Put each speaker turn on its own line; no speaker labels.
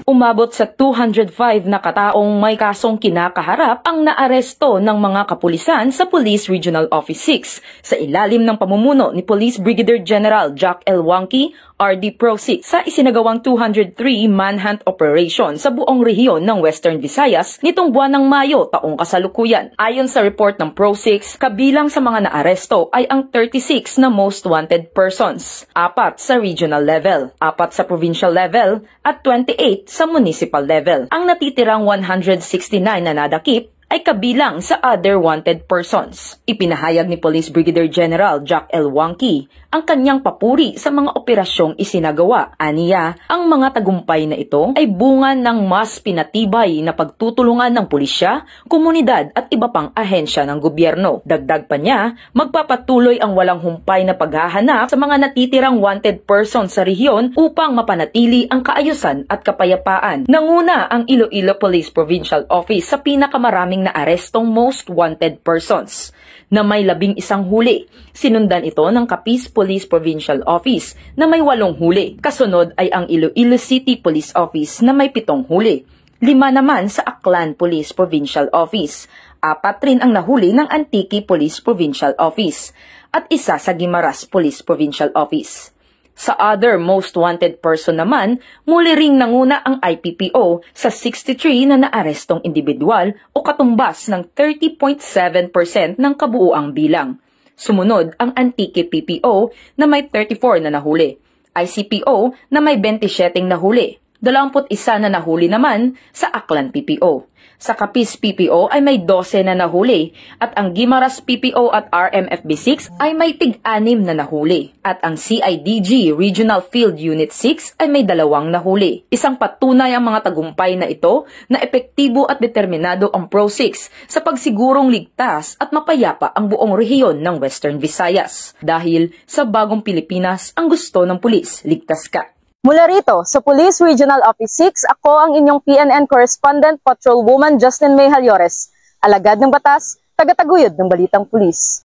Umabot sa 205 na kataong may kasong kinakaharap ang naaresto ng mga kapulisan sa Police Regional Office 6 sa ilalim ng pamumuno ni Police Brigadier General Jack L. Wangki, RD Pro 6 sa isinagawang 203 manhunt operation sa buong rehiyon ng Western Visayas nitong buwan ng Mayo taong kasalukuyan. Ayon sa report ng Pro 6, kabilang sa mga naaresto ay ang 36 na most wanted persons, 4 sa regional level, 4 sa provincial level at 28 sa municipal level. Ang natitirang 169 na nadakip ay kabilang sa other wanted persons. Ipinahayag ni Police Brigadier General Jack L. Wangki ang kanyang papuri sa mga operasyong isinagawa. Aniya, ang mga tagumpay na ito ay bunga ng mas pinatibay na pagtutulungan ng pulisya, komunidad at iba pang ahensya ng gobyerno. Dagdag pa niya, magpapatuloy ang walang humpay na paghahanap sa mga natitirang wanted persons sa rehiyon upang mapanatili ang kaayusan at kapayapaan. Nanguna ang Iloilo Police Provincial Office sa pinakamaraming na arestong most wanted persons na may 11 huli. Sinundan ito ng Capiz Police Provincial Office na may 8 huli. Kasunod ay ang Iloilo City Police Office na may 7 huli. 5 naman sa Aklan Police Provincial Office. 4 rin ang nahuli ng Antique Police Provincial Office at 1 sa Guimaras Police Provincial Office. Sa other most wanted person naman, muli ring nanguna ang IPPO sa 63 na naarestong individual o katumbas ng 30.7% ng kabuuang bilang. Sumunod ang Antique PPO na may 34 na nahuli, ICPO na may 27 nahuli, 21 na nahuli naman sa Aklan PPO. Sa Capiz PPO ay may 12 na nahuli at ang Guimaras PPO at RMFB6 ay may tig-6 na nahuli at ang CIDG Regional Field Unit 6 ay may 2 nahuli. Isang patunay ang mga tagumpay na ito na epektibo at determinado ang Pro 6 sa pagsigurong ligtas at mapayapa ang buong rehiyon ng Western Visayas. Dahil sa bagong Pilipinas ang gusto ng pulis, ligtas ka.
Mula rito sa Police Regional Office 6, ako ang inyong PNN Correspondent Patrolwoman Justin May Halyores, alagad ng batas, tagataguyod ng balitang pulis.